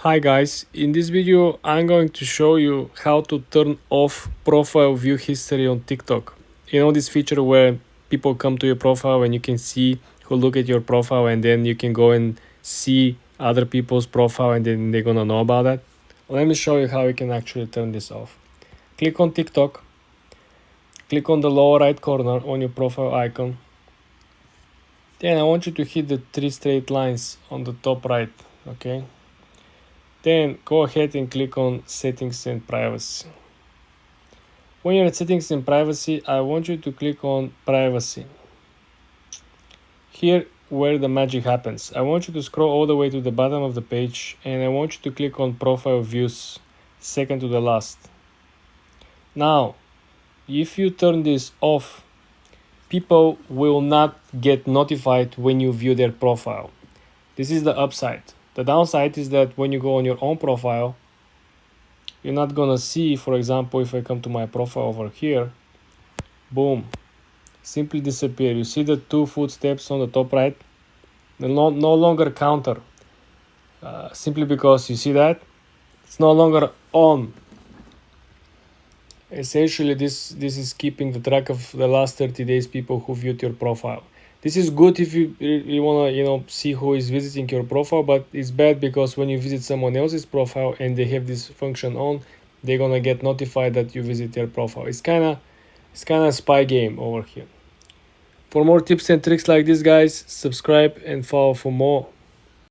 Hi guys, in this video I'm going to show you how to turn off profile view history on TikTok. You know this feature where people come to your profile and you can see who look at your profile and then you can go and see other people's profile and then they're gonna know about that. Let me show you how you can actually turn this off. Click on TikTok, click on the lower right corner on your profile icon. Then I want you to hit the three straight lines on the top right, okay? Then go ahead and click on settings and privacy. When you're at settings and privacy, I want you to click on privacy. Here where the magic happens. I want you to scroll all the way to the bottom of the page and I want you to click on profile views, second to the last. Now, if you turn this off, people will not get notified when you view their profile. This is the upside. The downside is that when you go on your own profile, you're not gonna see, for example, if I come to my profile over here, boom, simply disappear. You see the two footsteps on the top right? They no longer counter. Simply because you see that it's no longer on. Essentially, this is keeping the track of the last 30 days people who viewed your profile. This is good if you wanna see who is visiting your profile, but it's bad because when you visit someone else's profile and they have this function on, they're gonna get notified that you visit their profile. It's kinda a spy game over here. For more tips and tricks like this, guys, subscribe and follow for more.